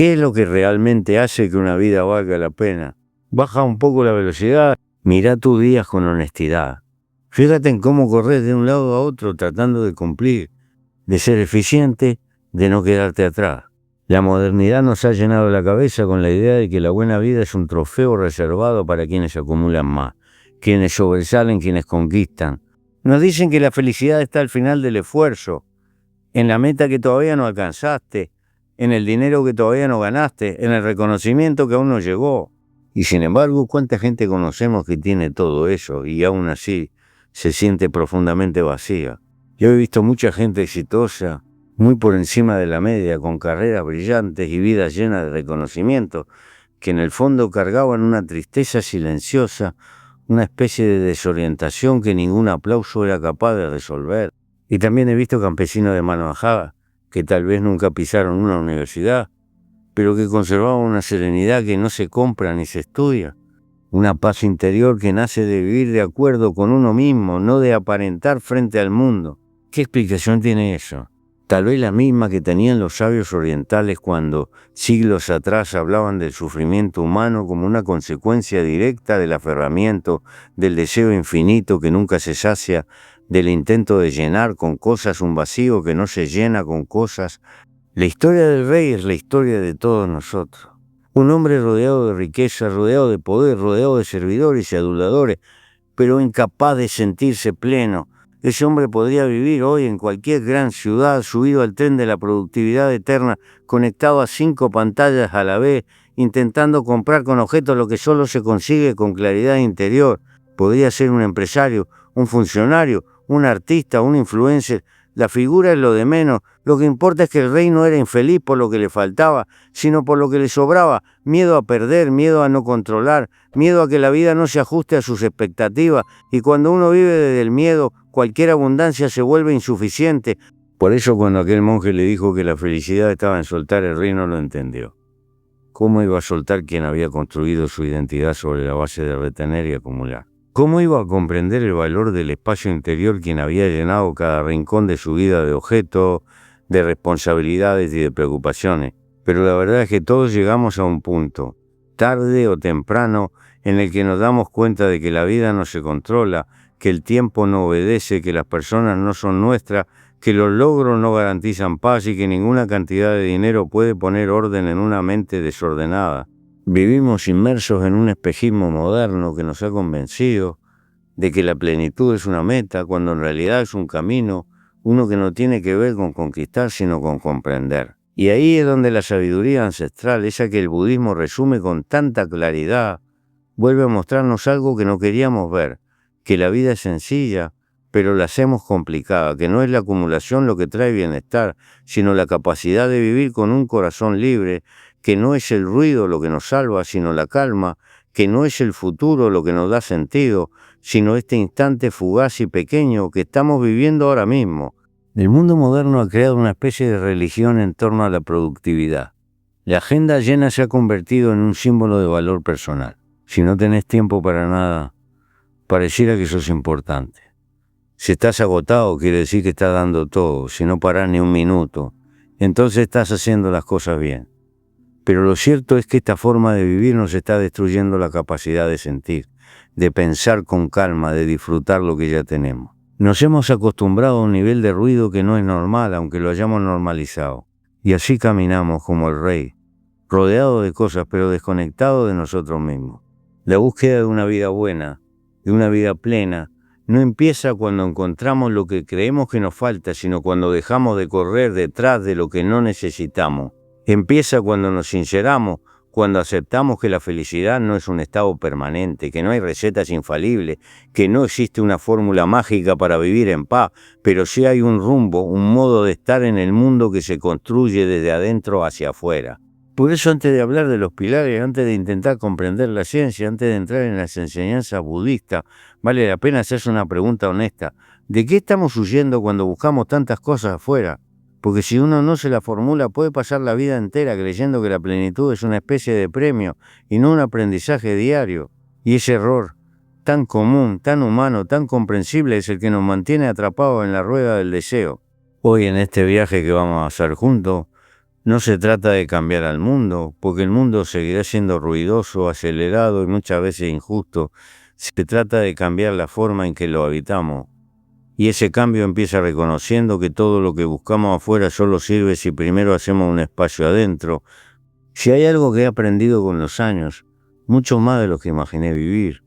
¿Qué es lo que realmente hace que una vida valga la pena? Baja un poco la velocidad, mira tus días con honestidad. Fíjate en cómo corres de un lado a otro tratando de cumplir, de ser eficiente, de no quedarte atrás. La modernidad nos ha llenado la cabeza con la idea de que la buena vida es un trofeo reservado para quienes acumulan más, quienes sobresalen, quienes conquistan. Nos dicen que la felicidad está al final del esfuerzo, en la meta que todavía no alcanzaste, en el dinero que todavía no ganaste, en el reconocimiento que aún no llegó. Y sin embargo, ¿cuánta gente conocemos que tiene todo eso y aún así se siente profundamente vacía? Yo he visto mucha gente exitosa, muy por encima de la media, con carreras brillantes y vidas llenas de reconocimiento, que en el fondo cargaban una tristeza silenciosa, una especie de desorientación que ningún aplauso era capaz de resolver. Y también he visto campesinos de mano ajada, que tal vez nunca pisaron una universidad, pero que conservaban una serenidad que no se compra ni se estudia, una paz interior que nace de vivir de acuerdo con uno mismo, no de aparentar frente al mundo. ¿Qué explicación tiene eso? Tal vez la misma que tenían los sabios orientales cuando, siglos atrás, hablaban del sufrimiento humano como una consecuencia directa del aferramiento, del deseo infinito que nunca se sacia, del intento de llenar con cosas un vacío que no se llena con cosas. La historia del rey es la historia de todos nosotros. Un hombre rodeado de riqueza, rodeado de poder, rodeado de servidores y aduladores, pero incapaz de sentirse pleno. Ese hombre podría vivir hoy en cualquier gran ciudad, subido al tren de la productividad eterna, conectado a 5 pantallas a la vez, intentando comprar con objetos lo que solo se consigue con claridad interior. Podría ser un empresario, un funcionario, un artista, un influencer. La figura es lo de menos. Lo que importa es que el rey no era infeliz por lo que le faltaba, sino por lo que le sobraba. Miedo a perder, miedo a no controlar, miedo a que la vida no se ajuste a sus expectativas. Y cuando uno vive desde el miedo, cualquier abundancia se vuelve insuficiente. Por eso cuando aquel monje le dijo que la felicidad estaba en soltar, el rey no lo entendió. ¿Cómo iba a soltar quien había construido su identidad sobre la base de retener y acumular? ¿Cómo iba a comprender el valor del espacio interior quien había llenado cada rincón de su vida de objetos, de responsabilidades y de preocupaciones? Pero la verdad es que todos llegamos a un punto, tarde o temprano, en el que nos damos cuenta de que la vida no se controla, que el tiempo no obedece, que las personas no son nuestras, que los logros no garantizan paz y que ninguna cantidad de dinero puede poner orden en una mente desordenada. Vivimos inmersos en un espejismo moderno que nos ha convencido de que la plenitud es una meta, cuando en realidad es un camino, uno que no tiene que ver con conquistar, sino con comprender. Y ahí es donde la sabiduría ancestral, esa que el budismo resume con tanta claridad, vuelve a mostrarnos algo que no queríamos ver, que la vida es sencilla, pero la hacemos complicada, que no es la acumulación lo que trae bienestar, sino la capacidad de vivir con un corazón libre, que no es el ruido lo que nos salva, sino la calma, que no es el futuro lo que nos da sentido, sino este instante fugaz y pequeño que estamos viviendo ahora mismo. El mundo moderno ha creado una especie de religión en torno a la productividad. La agenda llena se ha convertido en un símbolo de valor personal. Si no tenés tiempo para nada, pareciera que sos importante. Si estás agotado, quiere decir que estás dando todo. Si no parás ni un minuto, entonces estás haciendo las cosas bien. Pero lo cierto es que esta forma de vivir nos está destruyendo la capacidad de sentir, de pensar con calma, de disfrutar lo que ya tenemos. Nos hemos acostumbrado a un nivel de ruido que no es normal, aunque lo hayamos normalizado. Y así caminamos como el rey, rodeado de cosas, pero desconectado de nosotros mismos. La búsqueda de una vida buena, de una vida plena, no empieza cuando encontramos lo que creemos que nos falta, sino cuando dejamos de correr detrás de lo que no necesitamos. Empieza cuando nos sinceramos, cuando aceptamos que la felicidad no es un estado permanente, que no hay recetas infalibles, que no existe una fórmula mágica para vivir en paz, pero sí hay un rumbo, un modo de estar en el mundo que se construye desde adentro hacia afuera. Por eso, antes de hablar de los pilares, antes de intentar comprender la ciencia, antes de entrar en las enseñanzas budistas, vale la pena hacerse una pregunta honesta. ¿De qué estamos huyendo cuando buscamos tantas cosas afuera? Porque si uno no se la formula, puede pasar la vida entera creyendo que la plenitud es una especie de premio y no un aprendizaje diario. Y ese error, tan común, tan humano, tan comprensible, es el que nos mantiene atrapados en la rueda del deseo. Hoy, en este viaje que vamos a hacer juntos, No se trata de cambiar al mundo, porque el mundo seguirá siendo ruidoso, acelerado y muchas veces injusto. Se trata de cambiar la forma en que lo habitamos. Y ese cambio empieza reconociendo que todo lo que buscamos afuera solo sirve si primero hacemos un espacio adentro. Si hay algo que he aprendido con los años, mucho más de lo que imaginé vivir,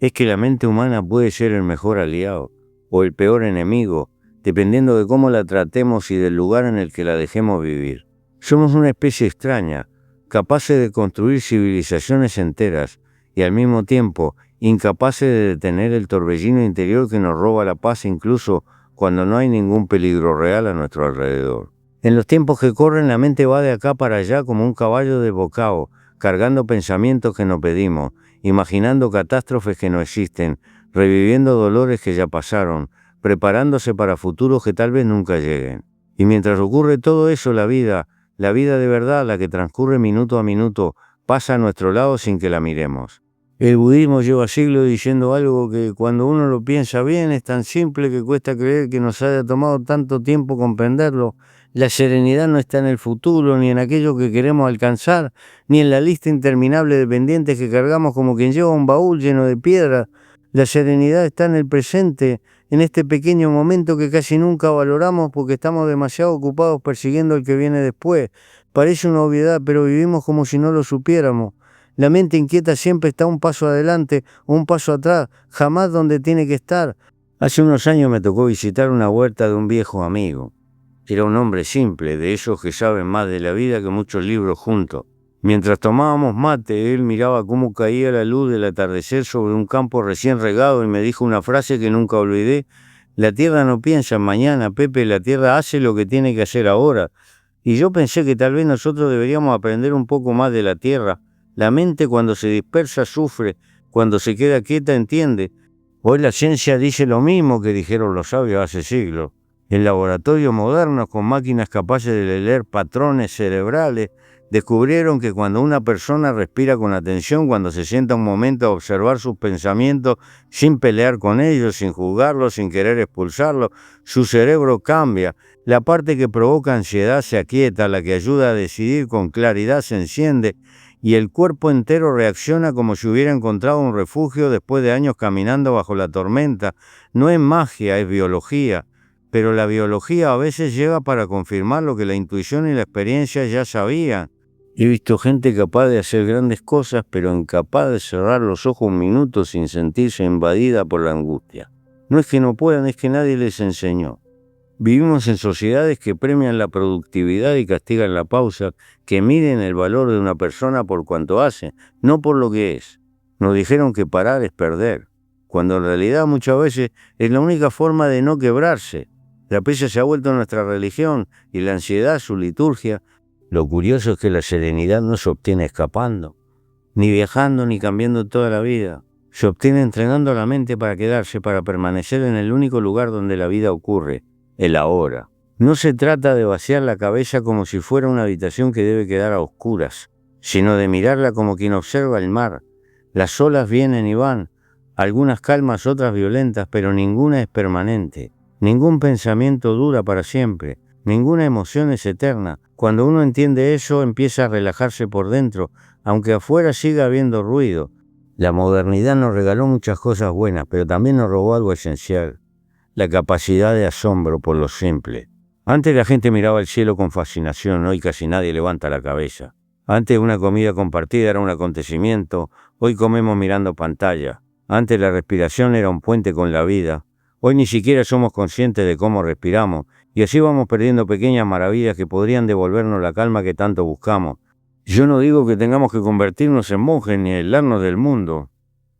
es que la mente humana puede ser el mejor aliado o el peor enemigo, dependiendo de cómo la tratemos y del lugar en el que la dejemos vivir. Somos una especie extraña, capaces de construir civilizaciones enteras y al mismo tiempo incapaces de detener el torbellino interior que nos roba la paz incluso cuando no hay ningún peligro real a nuestro alrededor. En los tiempos que corren la mente va de acá para allá como un caballo desbocado, cargando pensamientos que no pedimos, imaginando catástrofes que no existen, reviviendo dolores que ya pasaron, preparándose para futuros que tal vez nunca lleguen. Y mientras ocurre todo eso, la vida de verdad, la que transcurre minuto a minuto, pasa a nuestro lado sin que la miremos. El budismo lleva siglos diciendo algo que cuando uno lo piensa bien es tan simple que cuesta creer que nos haya tomado tanto tiempo comprenderlo. La serenidad no está en el futuro, ni en aquello que queremos alcanzar, ni en la lista interminable de pendientes que cargamos como quien lleva un baúl lleno de piedras. La serenidad está en el presente, en este pequeño momento que casi nunca valoramos porque estamos demasiado ocupados persiguiendo el que viene después. Parece una obviedad, pero vivimos como si no lo supiéramos. La mente inquieta siempre está un paso adelante o un paso atrás, jamás donde tiene que estar. Hace unos años me tocó visitar una huerta de un viejo amigo. Era un hombre simple, de esos que saben más de la vida que muchos libros juntos. Mientras tomábamos mate, él miraba cómo caía la luz del atardecer sobre un campo recién regado y me dijo una frase que nunca olvidé. La tierra no piensa en mañana, Pepe, la tierra hace lo que tiene que hacer ahora. Y yo pensé que tal vez nosotros deberíamos aprender un poco más de la tierra. La mente cuando se dispersa sufre, cuando se queda quieta entiende. Hoy la ciencia dice lo mismo que dijeron los sabios hace siglos. En laboratorios modernos con máquinas capaces de leer patrones cerebrales, descubrieron que cuando una persona respira con atención, cuando se sienta un momento a observar sus pensamientos sin pelear con ellos, sin juzgarlos, sin querer expulsarlos, su cerebro cambia. La parte que provoca ansiedad se aquieta, la que ayuda a decidir con claridad se enciende y el cuerpo entero reacciona como si hubiera encontrado un refugio después de años caminando bajo la tormenta. No es magia, es biología. Pero la biología a veces llega para confirmar lo que la intuición y la experiencia ya sabían. He visto gente capaz de hacer grandes cosas, pero incapaz de cerrar los ojos un minuto sin sentirse invadida por la angustia. No es que no puedan, es que nadie les enseñó. Vivimos en sociedades que premian la productividad y castigan la pausa, que miden el valor de una persona por cuanto hace, no por lo que es. Nos dijeron que parar es perder, cuando en realidad muchas veces es la única forma de no quebrarse. La prisa se ha vuelto nuestra religión y la ansiedad su liturgia. Lo curioso es que la serenidad no se obtiene escapando, ni viajando, ni cambiando toda la vida. Se obtiene entrenando a la mente para quedarse, para permanecer en el único lugar donde la vida ocurre, el ahora. No se trata de vaciar la cabeza como si fuera una habitación que debe quedar a oscuras, sino de mirarla como quien observa el mar. Las olas vienen y van, algunas calmas, otras violentas, pero ninguna es permanente. Ningún pensamiento dura para siempre, ninguna emoción es eterna. Cuando uno entiende eso, empieza a relajarse por dentro, aunque afuera siga habiendo ruido. La modernidad nos regaló muchas cosas buenas, pero también nos robó algo esencial: la capacidad de asombro por lo simple. Antes la gente miraba el cielo con fascinación, hoy casi nadie levanta la cabeza. Antes una comida compartida era un acontecimiento, hoy comemos mirando pantalla. Antes la respiración era un puente con la vida. Hoy ni siquiera somos conscientes de cómo respiramos, y así vamos perdiendo pequeñas maravillas que podrían devolvernos la calma que tanto buscamos. Yo no digo que tengamos que convertirnos en monjes ni aislarnos del mundo.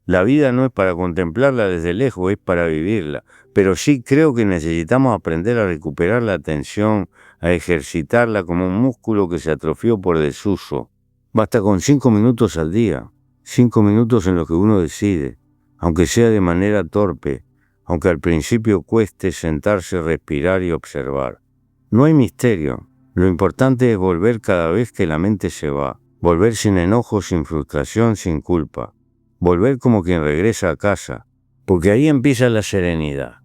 La vida no es para contemplarla desde lejos, es para vivirla. Pero sí creo que necesitamos aprender a recuperar la atención, a ejercitarla como un músculo que se atrofió por desuso. Basta con 5 minutos al día, 5 minutos en los que uno decide, aunque sea de manera torpe, aunque al principio cueste sentarse, respirar y observar. No hay misterio. Lo importante es volver cada vez que la mente se va. Volver sin enojo, sin frustración, sin culpa. Volver como quien regresa a casa. Porque ahí empieza la serenidad.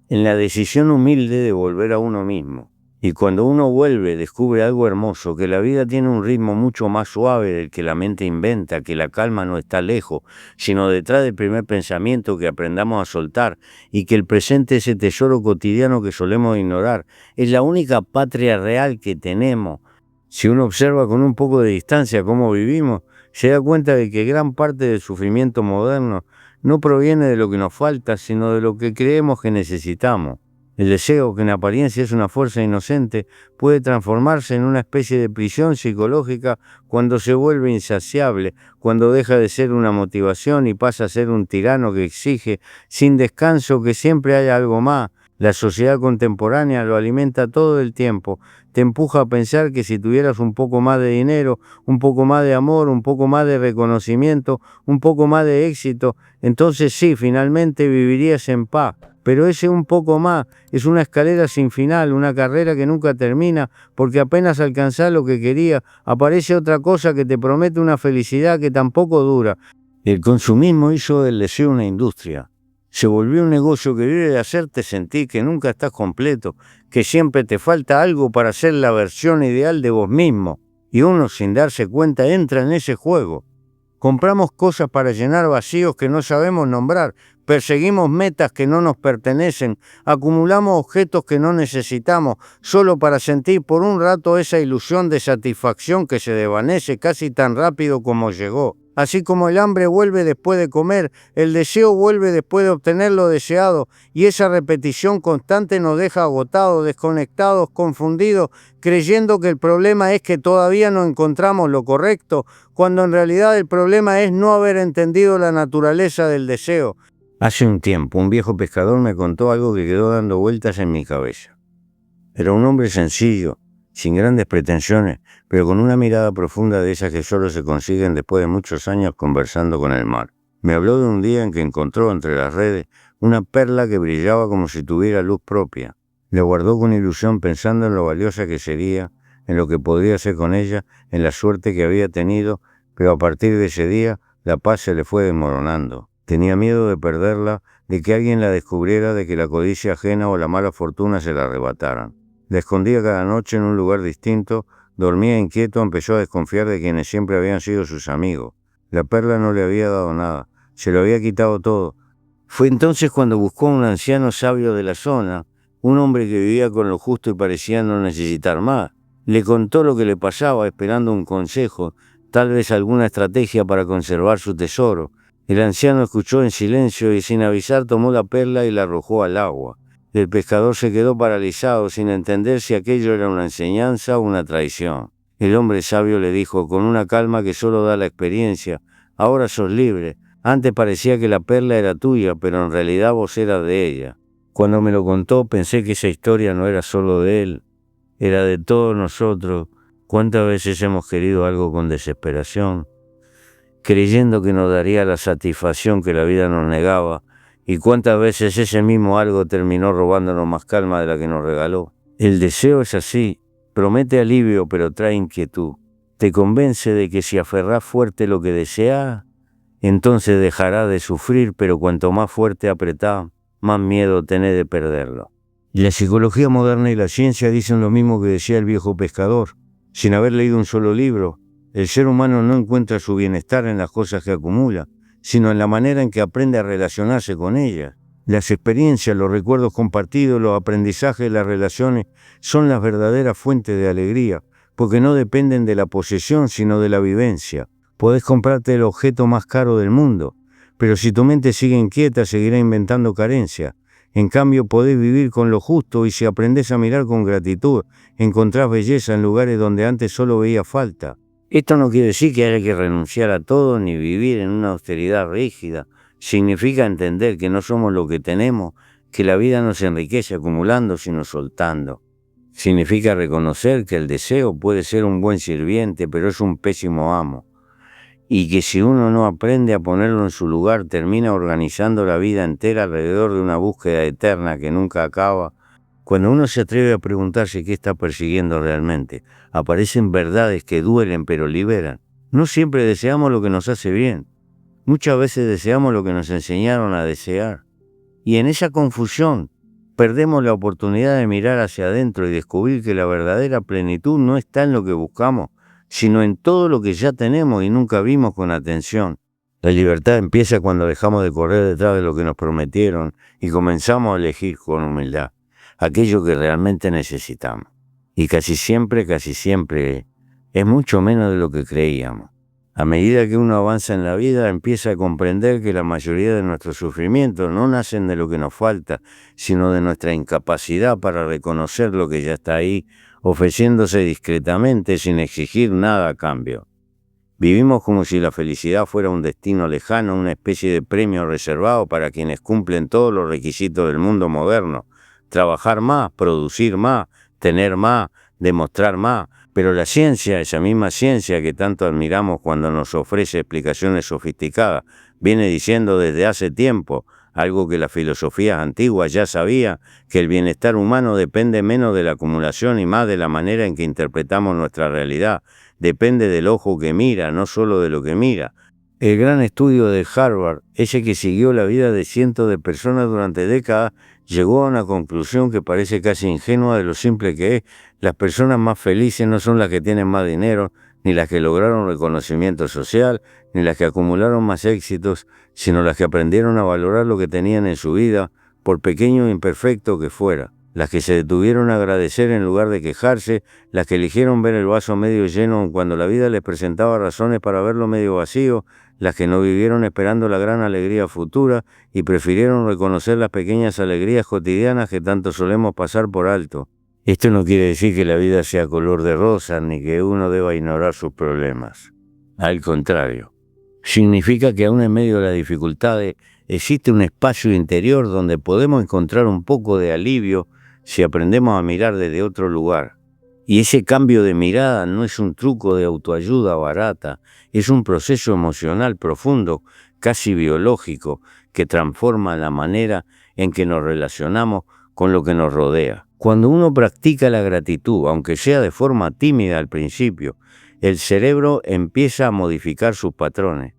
En la decisión humilde de volver a uno mismo. Y cuando uno vuelve, descubre algo hermoso, que la vida tiene un ritmo mucho más suave del que la mente inventa, que la calma no está lejos, sino detrás del primer pensamiento que aprendamos a soltar, y que el presente es ese tesoro cotidiano que solemos ignorar. Es la única patria real que tenemos. Si uno observa con un poco de distancia cómo vivimos, se da cuenta de que gran parte del sufrimiento moderno no proviene de lo que nos falta, sino de lo que creemos que necesitamos. El deseo, que en apariencia es una fuerza inocente, puede transformarse en una especie de prisión psicológica cuando se vuelve insaciable, cuando deja de ser una motivación y pasa a ser un tirano que exige, sin descanso, que siempre haya algo más. La sociedad contemporánea lo alimenta todo el tiempo, te empuja a pensar que si tuvieras un poco más de dinero, un poco más de amor, un poco más de reconocimiento, un poco más de éxito, entonces sí, finalmente vivirías en paz. Pero ese un poco más es una escalera sin final, una carrera que nunca termina, porque apenas alcanzás lo que quería, aparece otra cosa que te promete una felicidad que tampoco dura. El consumismo hizo del deseo una industria. Se volvió un negocio que vive de hacerte sentir que nunca estás completo, que siempre te falta algo para ser la versión ideal de vos mismo. Y uno, sin darse cuenta, entra en ese juego. Compramos cosas para llenar vacíos que no sabemos nombrar, perseguimos metas que no nos pertenecen, acumulamos objetos que no necesitamos, solo para sentir por un rato esa ilusión de satisfacción que se desvanece casi tan rápido como llegó. Así como el hambre vuelve después de comer, el deseo vuelve después de obtener lo deseado, y esa repetición constante nos deja agotados, desconectados, confundidos, creyendo que el problema es que todavía no encontramos lo correcto, cuando en realidad el problema es no haber entendido la naturaleza del deseo. Hace un tiempo, un viejo pescador me contó algo que quedó dando vueltas en mi cabeza. Era un hombre sencillo, sin grandes pretensiones, pero con una mirada profunda de esas que solo se consiguen después de muchos años conversando con el mar. Me habló de un día en que encontró entre las redes una perla que brillaba como si tuviera luz propia. La guardó con ilusión pensando en lo valiosa que sería, en lo que podría hacer con ella, en la suerte que había tenido, pero a partir de ese día la paz se le fue desmoronando. Tenía miedo de perderla, de que alguien la descubriera, de que la codicia ajena o la mala fortuna se la arrebataran. La escondía cada noche en un lugar distinto, dormía inquieto, empezó a desconfiar de quienes siempre habían sido sus amigos. La perla no le había dado nada, se lo había quitado todo. Fue entonces cuando buscó a un anciano sabio de la zona, un hombre que vivía con lo justo y parecía no necesitar más. Le contó lo que le pasaba, esperando un consejo, tal vez alguna estrategia para conservar su tesoro. El anciano escuchó en silencio y sin avisar tomó la perla y la arrojó al agua. El pescador se quedó paralizado sin entender si aquello era una enseñanza o una traición. El hombre sabio le dijo con una calma que solo da la experiencia: ahora sos libre. Antes parecía que la perla era tuya, pero en realidad vos eras de ella. Cuando me lo contó pensé que esa historia no era solo de él, era de todos nosotros. ¿Cuántas veces hemos querido algo con desesperación, creyendo que nos daría la satisfacción que la vida nos negaba? ¿Y cuántas veces ese mismo algo terminó robándonos más calma de la que nos regaló? El deseo es así, promete alivio pero trae inquietud. Te convence de que si aferrás fuerte lo que deseas, entonces dejará de sufrir, pero cuanto más fuerte apretás, más miedo tenés de perderlo. La psicología moderna y la ciencia dicen lo mismo que decía el viejo pescador. Sin haber leído un solo libro, el ser humano no encuentra su bienestar en las cosas que acumula, sino en la manera en que aprende a relacionarse con ellas. Las experiencias, los recuerdos compartidos, los aprendizajes, las relaciones son las verdaderas fuentes de alegría, porque no dependen de la posesión, sino de la vivencia. Podés comprarte el objeto más caro del mundo, pero si tu mente sigue inquieta, seguirá inventando carencia. En cambio, podés vivir con lo justo y si aprendés a mirar con gratitud, encontrás belleza en lugares donde antes solo veía falta. Esto no quiere decir que haya que renunciar a todo ni vivir en una austeridad rígida. Significa entender que no somos lo que tenemos, que la vida no se enriquece acumulando, sino soltando. Significa reconocer que el deseo puede ser un buen sirviente, pero es un pésimo amo. Y que si uno no aprende a ponerlo en su lugar, termina organizando la vida entera alrededor de una búsqueda eterna que nunca acaba. Cuando uno se atreve a preguntarse qué está persiguiendo realmente, aparecen verdades que duelen pero liberan. No siempre deseamos lo que nos hace bien. Muchas veces deseamos lo que nos enseñaron a desear. Y en esa confusión, perdemos la oportunidad de mirar hacia adentro y descubrir que la verdadera plenitud no está en lo que buscamos, sino en todo lo que ya tenemos y nunca vimos con atención. La libertad empieza cuando dejamos de correr detrás de lo que nos prometieron y comenzamos a elegir con humildad aquello que realmente necesitamos. Y casi siempre, es mucho menos de lo que creíamos. A medida que uno avanza en la vida, empieza a comprender que la mayoría de nuestros sufrimientos no nacen de lo que nos falta, sino de nuestra incapacidad para reconocer lo que ya está ahí, ofreciéndose discretamente sin exigir nada a cambio. Vivimos como si la felicidad fuera un destino lejano, una especie de premio reservado para quienes cumplen todos los requisitos del mundo moderno. Trabajar más, producir más, tener más, demostrar más. Pero la ciencia, esa misma ciencia que tanto admiramos cuando nos ofrece explicaciones sofisticadas, viene diciendo desde hace tiempo, algo que las filosofías antiguas ya sabían, que el bienestar humano depende menos de la acumulación y más de la manera en que interpretamos nuestra realidad. Depende del ojo que mira, no solo de lo que mira. El gran estudio de Harvard, ese que siguió la vida de cientos de personas durante décadas, llegó a una conclusión que parece casi ingenua de lo simple que es. Las personas más felices no son las que tienen más dinero, ni las que lograron reconocimiento social, ni las que acumularon más éxitos, sino las que aprendieron a valorar lo que tenían en su vida, por pequeño e imperfecto que fuera. Las que se detuvieron a agradecer en lugar de quejarse, las que eligieron ver el vaso medio lleno cuando la vida les presentaba razones para verlo medio vacío, las que no vivieron esperando la gran alegría futura y prefirieron reconocer las pequeñas alegrías cotidianas que tanto solemos pasar por alto. Esto no quiere decir que la vida sea color de rosa ni que uno deba ignorar sus problemas. Al contrario, significa que aún en medio de las dificultades existe un espacio interior donde podemos encontrar un poco de alivio si aprendemos a mirar desde otro lugar. Y ese cambio de mirada no es un truco de autoayuda barata, es un proceso emocional profundo, casi biológico, que transforma la manera en que nos relacionamos con lo que nos rodea. Cuando uno practica la gratitud, aunque sea de forma tímida al principio, el cerebro empieza a modificar sus patrones.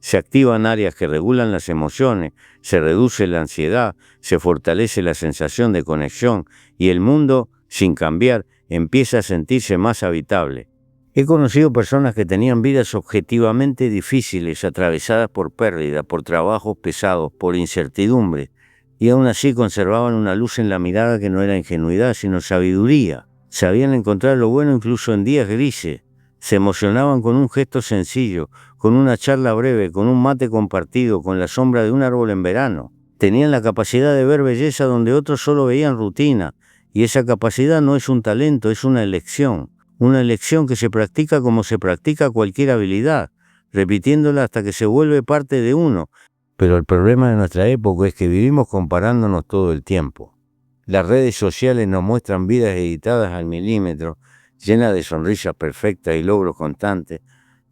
Se activan áreas que regulan las emociones, se reduce la ansiedad, se fortalece la sensación de conexión y el mundo, sin cambiar, empieza a sentirse más habitable. He conocido personas que tenían vidas objetivamente difíciles, atravesadas por pérdida, por trabajos pesados, por incertidumbre, y aún así conservaban una luz en la mirada que no era ingenuidad, sino sabiduría. Sabían encontrar lo bueno incluso en días grises. Se emocionaban con un gesto sencillo, con una charla breve, con un mate compartido, con la sombra de un árbol en verano. Tenían la capacidad de ver belleza donde otros solo veían rutina, y esa capacidad no es un talento, es una elección que se practica como se practica cualquier habilidad, repitiéndola hasta que se vuelve parte de uno. Pero el problema de nuestra época es que vivimos comparándonos todo el tiempo. Las redes sociales nos muestran vidas editadas al milímetro, llenas de sonrisas perfectas y logros constantes,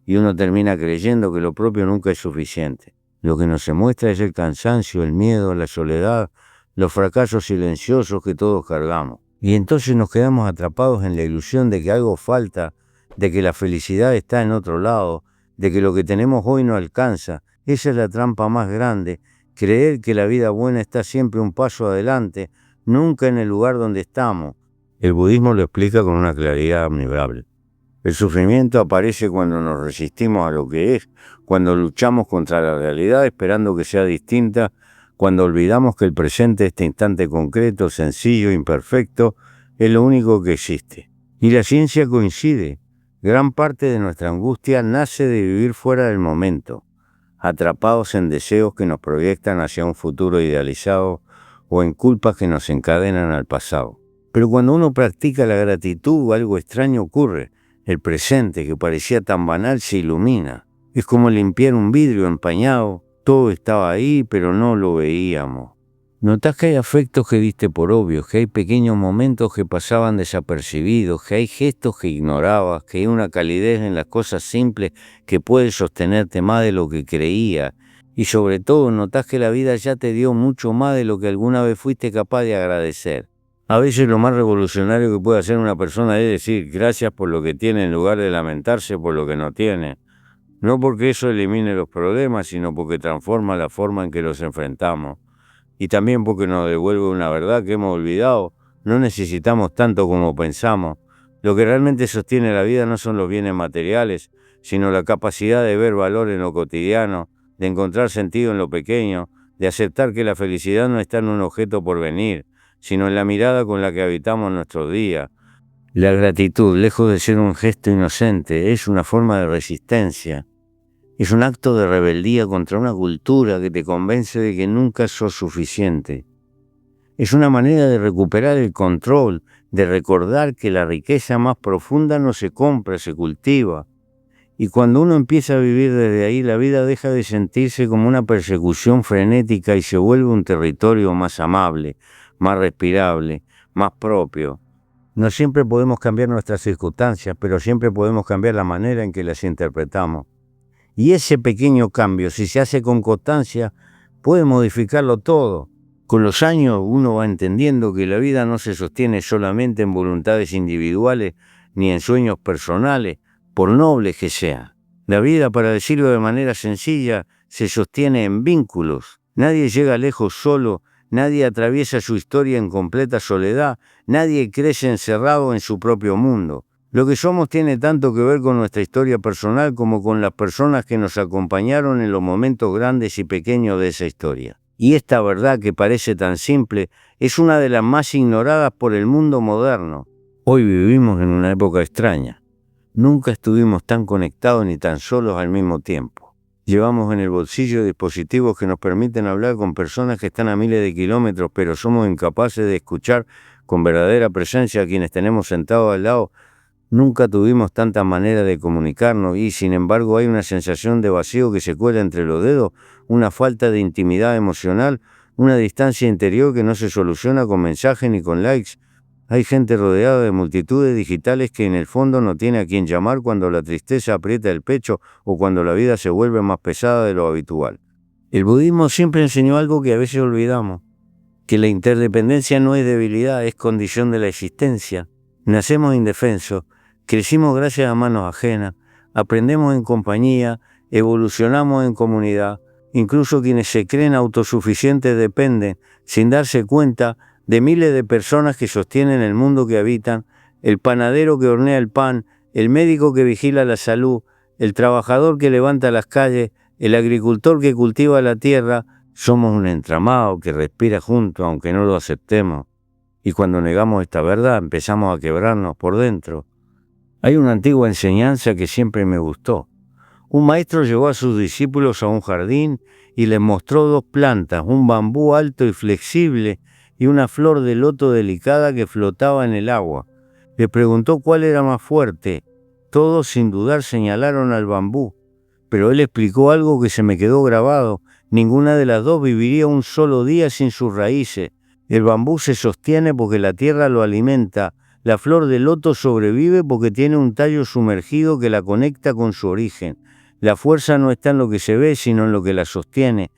y uno termina creyendo que lo propio nunca es suficiente. Lo que nos se muestra es el cansancio, el miedo, la soledad, los fracasos silenciosos que todos cargamos. Y entonces nos quedamos atrapados en la ilusión de que algo falta, de que la felicidad está en otro lado, de que lo que tenemos hoy no alcanza. Esa es la trampa más grande, creer que la vida buena está siempre un paso adelante, nunca en el lugar donde estamos. El budismo lo explica con una claridad admirable. El sufrimiento aparece cuando nos resistimos a lo que es, cuando luchamos contra la realidad esperando que sea distinta, cuando olvidamos que el presente, este instante concreto, sencillo, imperfecto, es lo único que existe. Y la ciencia coincide. Gran parte de nuestra angustia nace de vivir fuera del momento, atrapados en deseos que nos proyectan hacia un futuro idealizado o en culpas que nos encadenan al pasado. Pero cuando uno practica la gratitud, algo extraño ocurre. El presente, que parecía tan banal, se ilumina. Es como limpiar un vidrio empañado. Todo estaba ahí, pero no lo veíamos. Notás que hay afectos que diste por obvios, que hay pequeños momentos que pasaban desapercibidos, que hay gestos que ignorabas, que hay una calidez en las cosas simples que puede sostenerte más de lo que creías. Y sobre todo, notás que la vida ya te dio mucho más de lo que alguna vez fuiste capaz de agradecer. A veces lo más revolucionario que puede hacer una persona es decir gracias por lo que tiene en lugar de lamentarse por lo que no tiene. No porque eso elimine los problemas, sino porque transforma la forma en que los enfrentamos. y también porque nos devuelve una verdad que hemos olvidado. No necesitamos tanto como pensamos. Lo que realmente sostiene la vida no son los bienes materiales, sino la capacidad de ver valor en lo cotidiano, de encontrar sentido en lo pequeño, de aceptar que la felicidad no está en un objeto por venir, sino en la mirada con la que habitamos nuestros días. La gratitud, lejos de ser un gesto inocente, es una forma de resistencia. Es un acto de rebeldía contra una cultura que te convence de que nunca sos suficiente. Es una manera de recuperar el control, de recordar que la riqueza más profunda no se compra, se cultiva. Y cuando uno empieza a vivir desde ahí, la vida deja de sentirse como una persecución frenética y se vuelve un territorio más amable, más respirable, más propio. No siempre podemos cambiar nuestras circunstancias, pero siempre podemos cambiar la manera en que las interpretamos. Y ese pequeño cambio, si se hace con constancia, puede modificarlo todo. Con los años uno va entendiendo que la vida no se sostiene solamente en voluntades individuales ni en sueños personales, por nobles que sean. La vida, para decirlo de manera sencilla, se sostiene en vínculos. Nadie llega lejos solo, nadie atraviesa su historia en completa soledad, nadie crece encerrado en su propio mundo. Lo que somos tiene tanto que ver con nuestra historia personal como con las personas que nos acompañaron en los momentos grandes y pequeños de esa historia. Y esta verdad que parece tan simple es una de las más ignoradas por el mundo moderno. Hoy vivimos en una época extraña. Nunca estuvimos tan conectados ni tan solos al mismo tiempo. Llevamos en el bolsillo dispositivos que nos permiten hablar con personas que están a miles de kilómetros, pero somos incapaces de escuchar con verdadera presencia a quienes tenemos sentados al lado. Nunca tuvimos tantas maneras de comunicarnos y, sin embargo, hay una sensación de vacío que se cuela entre los dedos, una falta de intimidad emocional, una distancia interior que no se soluciona con mensajes ni con likes. Hay gente rodeada de multitudes digitales que en el fondo no tiene a quien llamar cuando la tristeza aprieta el pecho o cuando la vida se vuelve más pesada de lo habitual. El budismo siempre enseñó algo que a veces olvidamos, que la interdependencia no es debilidad, es condición de la existencia. Nacemos indefensos, crecimos gracias a manos ajenas, aprendemos en compañía, evolucionamos en comunidad. Incluso quienes se creen autosuficientes dependen, sin darse cuenta, de miles de personas que sostienen el mundo que habitan, el panadero que hornea el pan, el médico que vigila la salud, el trabajador que levanta las calles, el agricultor que cultiva la tierra. Somos un entramado que respira junto aunque no lo aceptemos. Y cuando negamos esta verdad empezamos a quebrarnos por dentro. Hay una antigua enseñanza que siempre me gustó. Un maestro llevó a sus discípulos a un jardín y les mostró dos plantas, un bambú alto y flexible y una flor de loto delicada que flotaba en el agua. Le preguntó cuál era más fuerte. Todos sin dudar señalaron al bambú, pero él explicó algo que se me quedó grabado. Ninguna de las dos viviría un solo día sin sus raíces. El bambú se sostiene porque la tierra lo alimenta. La flor de loto sobrevive porque tiene un tallo sumergido que la conecta con su origen. La fuerza no está en lo que se ve, sino en lo que la sostiene.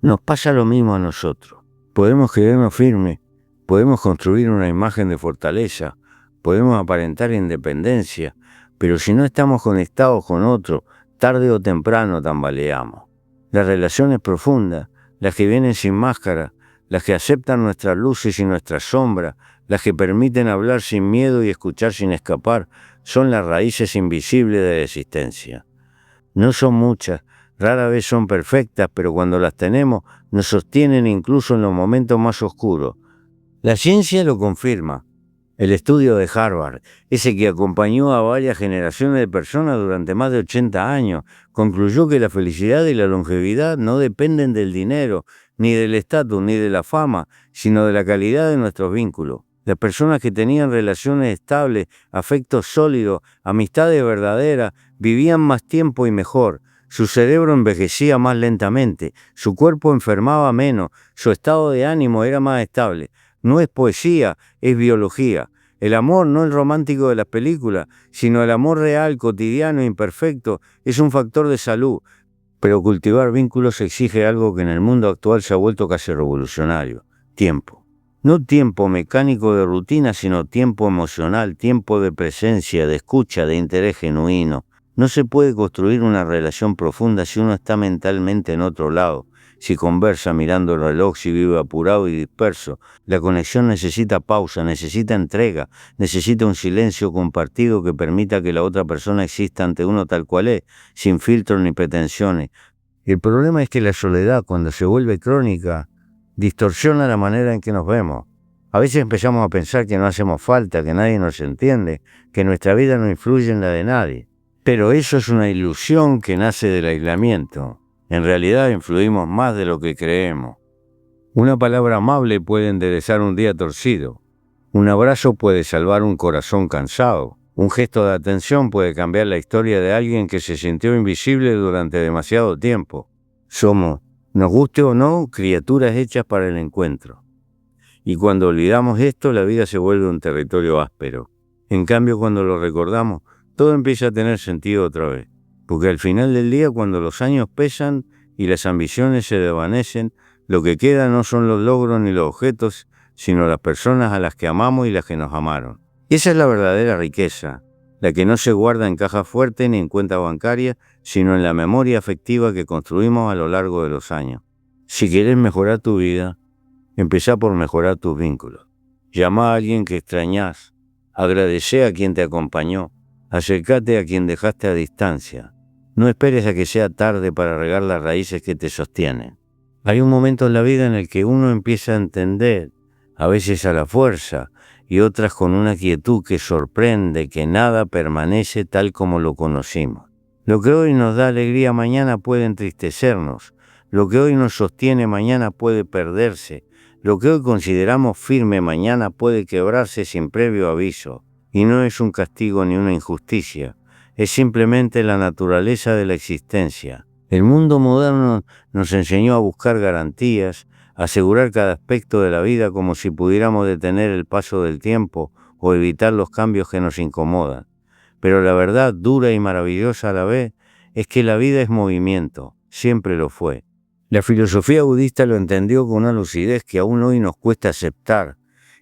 Nos pasa lo mismo a nosotros. Podemos creernos firmes, podemos construir una imagen de fortaleza, podemos aparentar independencia, pero si no estamos conectados con otro, tarde o temprano tambaleamos. Las relaciones profundas, las que vienen sin máscara, las que aceptan nuestras luces y nuestras sombras, las que permiten hablar sin miedo y escuchar sin escapar, son las raíces invisibles de la existencia. No son muchas, rara vez son perfectas, pero cuando las tenemos, nos sostienen incluso en los momentos más oscuros. La ciencia lo confirma. El estudio de Harvard, ese que acompañó a varias generaciones de personas durante más de 80 años, concluyó que la felicidad y la longevidad no dependen del dinero, ni del estatus, ni de la fama, sino de la calidad de nuestros vínculos. Las personas que tenían relaciones estables, afectos sólidos, amistades verdaderas, vivían más tiempo y mejor. Su cerebro envejecía más lentamente, su cuerpo enfermaba menos, su estado de ánimo era más estable. No es poesía, es biología. El amor, no el romántico de las películas, sino el amor real, cotidiano, imperfecto, es un factor de salud. Pero cultivar vínculos exige algo que en el mundo actual se ha vuelto casi revolucionario: tiempo. No tiempo mecánico de rutina, sino tiempo emocional, tiempo de presencia, de escucha, de interés genuino. No se puede construir una relación profunda si uno está mentalmente en otro lado. si conversa mirando el reloj, si vive apurado y disperso. La conexión necesita pausa, necesita entrega, necesita un silencio compartido que permita que la otra persona exista ante uno tal cual es, sin filtros ni pretensiones. El problema es que la soledad, cuando se vuelve crónica, distorsiona la manera en que nos vemos. A veces empezamos a pensar que no hacemos falta, que nadie nos entiende, que nuestra vida no influye en la de nadie. Pero eso es una ilusión que nace del aislamiento. En realidad influimos más de lo que creemos. Una palabra amable puede enderezar un día torcido. Un abrazo puede salvar un corazón cansado. Un gesto de atención puede cambiar la historia de alguien que se sintió invisible durante demasiado tiempo. Somos, nos guste o no, criaturas hechas para el encuentro. Y cuando olvidamos esto, la vida se vuelve un territorio áspero. En cambio, cuando lo recordamos, todo empieza a tener sentido otra vez. Porque al final del día, cuando los años pesan y las ambiciones se desvanecen, lo que queda no son los logros ni los objetos, sino las personas a las que amamos y las que nos amaron. Esa es la verdadera riqueza, la que no se guarda en cajas fuertes ni en cuentas bancarias, sino en la memoria afectiva que construimos a lo largo de los años. Si quieres mejorar tu vida, empezá por mejorar tus vínculos. Llama a alguien que extrañás, agradecé a quien te acompañó, acércate a quien dejaste a distancia. No esperes a que sea tarde para regar las raíces que te sostienen. Hay un momento en la vida en el que uno empieza a entender, a veces a la fuerza, y otras con una quietud que sorprende que nada permanece tal como lo conocimos. Lo que hoy nos da alegría mañana puede entristecernos, lo que hoy nos sostiene mañana puede perderse, lo que hoy consideramos firme mañana puede quebrarse sin previo aviso, y no es un castigo ni una injusticia, es simplemente la naturaleza de la existencia. El mundo moderno nos enseñó a buscar garantías, a asegurar cada aspecto de la vida como si pudiéramos detener el paso del tiempo o evitar los cambios que nos incomodan. Pero la verdad dura y maravillosa a la vez es que la vida es movimiento, siempre lo fue. La filosofía budista lo entendió con una lucidez que aún hoy nos cuesta aceptar.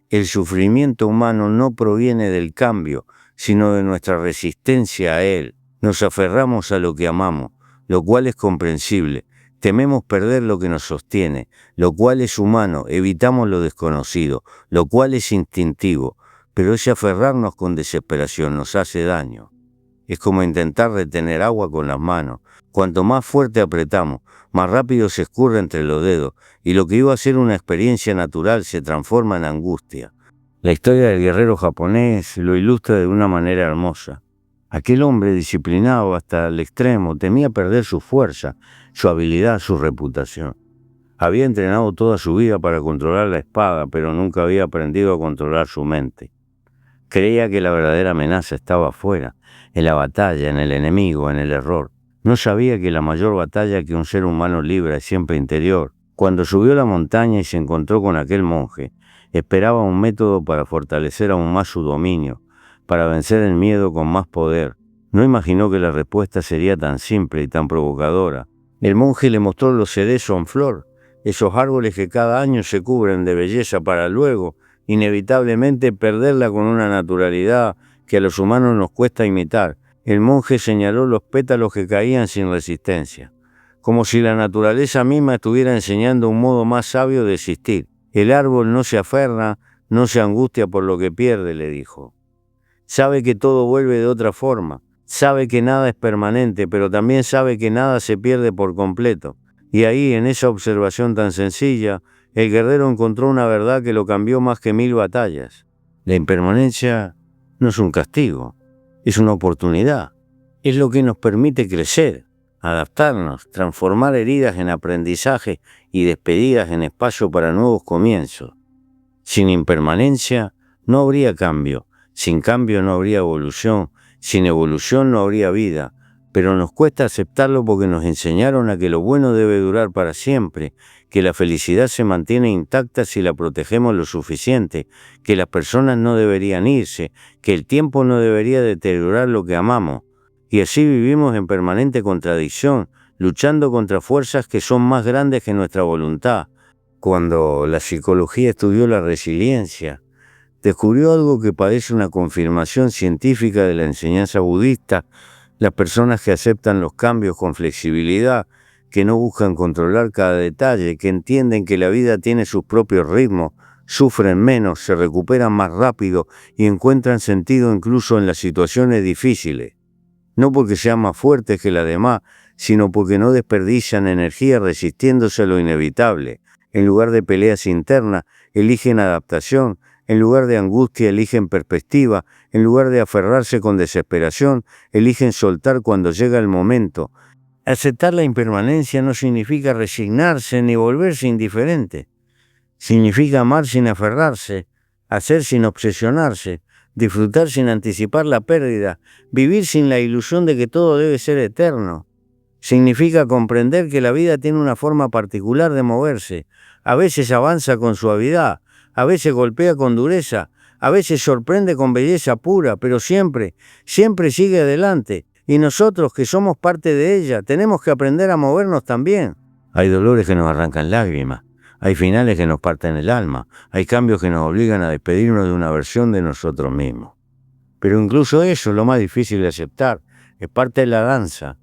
El sufrimiento humano no proviene del cambio, sino de nuestra resistencia a él. Nos aferramos a lo que amamos, lo cual es comprensible. Tememos perder lo que nos sostiene, lo cual es humano. Evitamos lo desconocido, lo cual es instintivo. Pero ese aferrarnos con desesperación nos hace daño. Es como intentar retener agua con las manos. Cuanto más fuerte apretamos, más rápido se escurre entre los dedos, y lo que iba a ser una experiencia natural se transforma en angustia. La historia del guerrero japonés lo ilustra de una manera hermosa. Aquel hombre disciplinado hasta el extremo temía perder su fuerza, su habilidad, su reputación. Había entrenado toda su vida para controlar la espada, pero nunca había aprendido a controlar su mente. Creía que la verdadera amenaza estaba afuera, en la batalla, en el enemigo, en el error. No sabía que la mayor batalla que un ser humano libra es siempre interior. Cuando subió la montaña y se encontró con aquel monje, esperaba un método para fortalecer aún más su dominio, para vencer el miedo con más poder. No imaginó que la respuesta sería tan simple y tan provocadora. El monje le mostró los cerezos en flor, esos árboles que cada año se cubren de belleza para luego, inevitablemente, perderla con una naturalidad que a los humanos nos cuesta imitar. El monje señaló los pétalos que caían sin resistencia, como si la naturaleza misma estuviera enseñando un modo más sabio de existir. El árbol no se aferra, no se angustia por lo que pierde, le dijo. Sabe que todo vuelve de otra forma, sabe que nada es permanente, pero también sabe que nada se pierde por completo. Y ahí, en esa observación tan sencilla, el guerrero encontró una verdad que lo cambió más que 1000 batallas. La impermanencia no es un castigo, es una oportunidad. Es lo que nos permite crecer, adaptarnos, transformar heridas en aprendizaje y despedidas en espacio para nuevos comienzos. Sin impermanencia no habría cambio, sin cambio no habría evolución, sin evolución no habría vida. Pero nos cuesta aceptarlo porque nos enseñaron a que lo bueno debe durar para siempre, que la felicidad se mantiene intacta si la protegemos lo suficiente, que las personas no deberían irse, que el tiempo no debería deteriorar lo que amamos. Y así vivimos en permanente contradicción, luchando contra fuerzas que son más grandes que nuestra voluntad. Cuando la psicología estudió la resiliencia, descubrió algo que parece una confirmación científica de la enseñanza budista. Las personas que aceptan los cambios con flexibilidad que no buscan controlar cada detalle, que entienden que la vida tiene sus propios ritmos, sufren menos, se recuperan más rápido y encuentran sentido incluso en las situaciones difíciles. No porque sean más fuertes que las demás, sino porque no desperdician energía resistiéndose a lo inevitable. En lugar de peleas internas, eligen adaptación. En lugar de angustia, eligen perspectiva. En lugar de aferrarse con desesperación, eligen soltar cuando llega el momento. Aceptar la impermanencia no significa resignarse ni volverse indiferente. Significa amar sin aferrarse, hacer sin obsesionarse, disfrutar sin anticipar la pérdida, vivir sin la ilusión de que todo debe ser eterno. Significa comprender que la vida tiene una forma particular de moverse. A veces avanza con suavidad, a veces golpea con dureza, a veces sorprende con belleza pura, pero siempre, siempre sigue adelante. Y nosotros, que somos parte de ella, tenemos que aprender a movernos también. Hay dolores que nos arrancan lágrimas, hay finales que nos parten el alma, hay cambios que nos obligan a despedirnos de una versión de nosotros mismos. Pero incluso eso es lo más difícil de aceptar, es parte de la danza.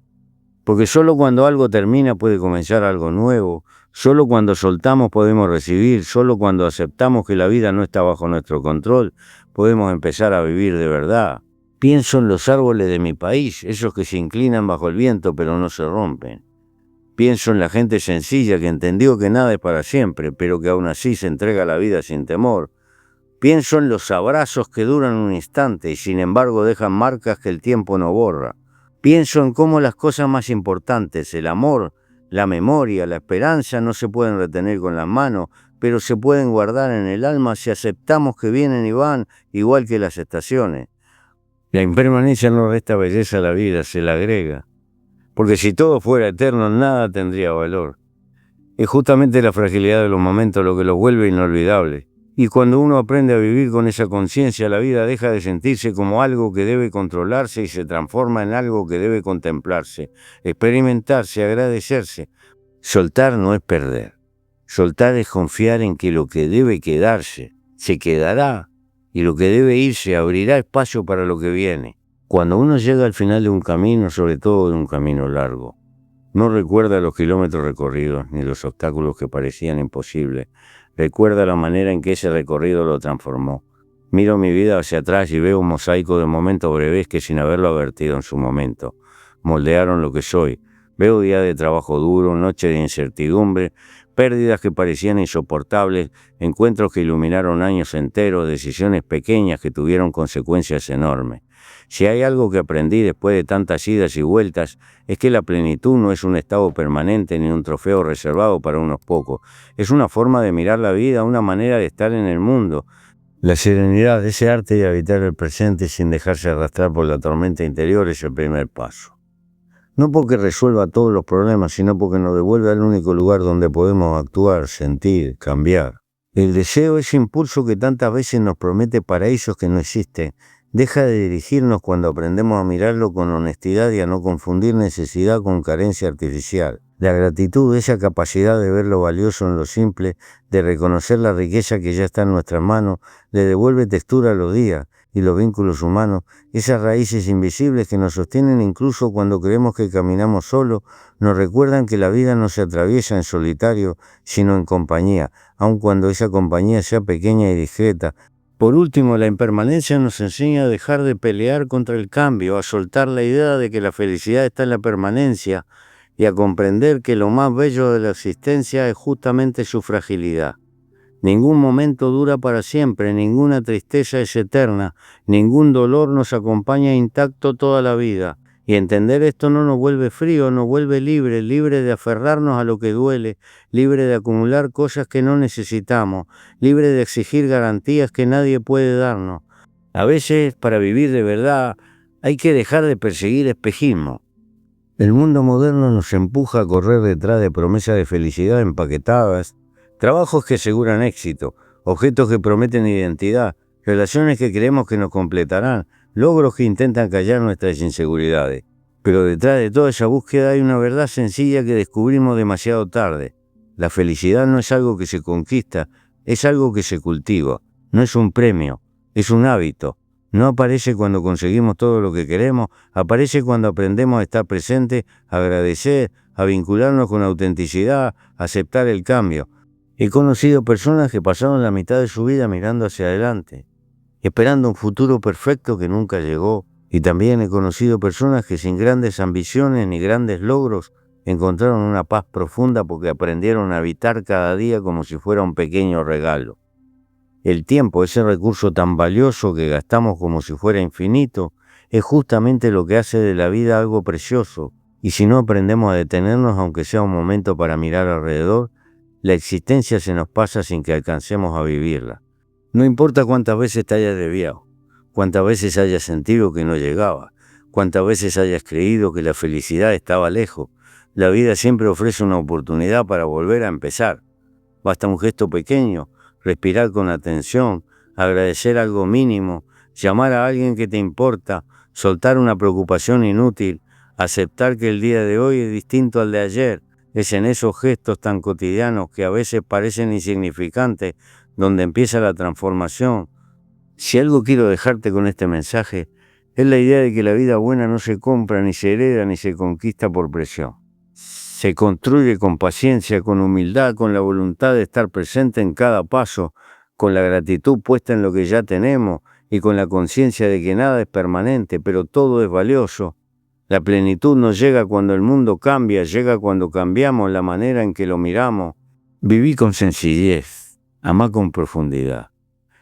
Porque solo cuando algo termina puede comenzar algo nuevo, solo cuando soltamos podemos recibir, solo cuando aceptamos que la vida no está bajo nuestro control, podemos empezar a vivir de verdad. Pienso en los árboles de mi país, esos que se inclinan bajo el viento pero no se rompen. Pienso en la gente sencilla que entendió que nada es para siempre, pero que aún así se entrega a la vida sin temor. Pienso en los abrazos que duran un instante y sin embargo dejan marcas que el tiempo no borra. Pienso en cómo las cosas más importantes, el amor, la memoria, la esperanza, no se pueden retener con las manos, pero se pueden guardar en el alma si aceptamos que vienen y van, igual que las estaciones. La impermanencia no resta belleza a la vida, se la agrega. Porque si todo fuera eterno, nada tendría valor. Es justamente la fragilidad de los momentos lo que los vuelve inolvidables. Y cuando uno aprende a vivir con esa conciencia, la vida deja de sentirse como algo que debe controlarse y se transforma en algo que debe contemplarse, experimentarse, agradecerse. Soltar no es perder. Soltar es confiar en que lo que debe quedarse, se quedará, y lo que debe irse abrirá espacio para lo que viene. Cuando uno llega al final de un camino, sobre todo de un camino largo, no recuerda los kilómetros recorridos ni los obstáculos que parecían imposibles. Recuerda la manera en que ese recorrido lo transformó. Miro mi vida hacia atrás y veo un mosaico de momentos breves que, sin haberlo advertido en su momento, moldearon lo que soy. Veo días de trabajo duro, noches de incertidumbre, pérdidas que parecían insoportables, encuentros que iluminaron años enteros, decisiones pequeñas que tuvieron consecuencias enormes. Si hay algo que aprendí después de tantas idas y vueltas, es que la plenitud no es un estado permanente ni un trofeo reservado para unos pocos. Es una forma de mirar la vida, una manera de estar en el mundo. La serenidad, ese arte de habitar el presente sin dejarse arrastrar por la tormenta interior, es el primer paso. No porque resuelva todos los problemas, sino porque nos devuelve al único lugar donde podemos actuar, sentir, cambiar. El deseo, ese impulso que tantas veces nos promete paraísos que no existen, deja de dirigirnos cuando aprendemos a mirarlo con honestidad y a no confundir necesidad con carencia artificial. La gratitud, esa capacidad de ver lo valioso en lo simple, de reconocer la riqueza que ya está en nuestras manos, le devuelve textura a los días y los vínculos humanos, esas raíces invisibles que nos sostienen incluso cuando creemos que caminamos solos, nos recuerdan que la vida no se atraviesa en solitario, sino en compañía, aun cuando esa compañía sea pequeña y discreta. Por último, la impermanencia nos enseña a dejar de pelear contra el cambio, a soltar la idea de que la felicidad está en la permanencia y a comprender que lo más bello de la existencia es justamente su fragilidad. Ningún momento dura para siempre, ninguna tristeza es eterna, ningún dolor nos acompaña intacto toda la vida. Y entender esto no nos vuelve frío, nos vuelve libre de aferrarnos a lo que duele, libre de acumular cosas que no necesitamos, libre de exigir garantías que nadie puede darnos. A veces, para vivir de verdad, hay que dejar de perseguir espejismo. El mundo moderno nos empuja a correr detrás de promesas de felicidad empaquetadas, trabajos que aseguran éxito, objetos que prometen identidad, relaciones que creemos que nos completarán, logros que intentan callar nuestras inseguridades. Pero detrás de toda esa búsqueda hay una verdad sencilla que descubrimos demasiado tarde. La felicidad no es algo que se conquista, es algo que se cultiva. No es un premio, es un hábito. No aparece cuando conseguimos todo lo que queremos, aparece cuando aprendemos a estar presentes, a agradecer, a vincularnos con autenticidad, a aceptar el cambio. He conocido personas que pasaron la mitad de su vida mirando hacia adelante, esperando un futuro perfecto que nunca llegó. Y también he conocido personas que sin grandes ambiciones ni grandes logros encontraron una paz profunda porque aprendieron a habitar cada día como si fuera un pequeño regalo. El tiempo, ese recurso tan valioso que gastamos como si fuera infinito, es justamente lo que hace de la vida algo precioso. Y si no aprendemos a detenernos, aunque sea un momento para mirar alrededor, la existencia se nos pasa sin que alcancemos a vivirla. No importa cuántas veces te hayas desviado, cuántas veces hayas sentido que no llegaba, cuántas veces hayas creído que la felicidad estaba lejos, la vida siempre ofrece una oportunidad para volver a empezar. Basta un gesto pequeño, respirar con atención, agradecer algo mínimo, llamar a alguien que te importa, soltar una preocupación inútil, aceptar que el día de hoy es distinto al de ayer. Es en esos gestos tan cotidianos que a veces parecen insignificantes donde empieza la transformación. Si algo quiero dejarte con este mensaje, es la idea de que la vida buena no se compra, ni se hereda, ni se conquista por presión. Se construye con paciencia, con humildad, con la voluntad de estar presente en cada paso, con la gratitud puesta en lo que ya tenemos y con la conciencia de que nada es permanente, pero todo es valioso. La plenitud no llega cuando el mundo cambia, llega cuando cambiamos la manera en que lo miramos. Viví con sencillez, amá con profundidad,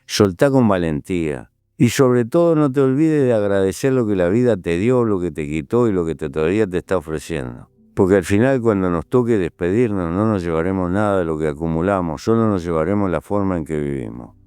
soltá con valentía y sobre todo no te olvides de agradecer lo que la vida te dio, lo que te quitó y lo que todavía te está ofreciendo. Porque al final cuando nos toque despedirnos no nos llevaremos nada de lo que acumulamos, solo nos llevaremos la forma en que vivimos.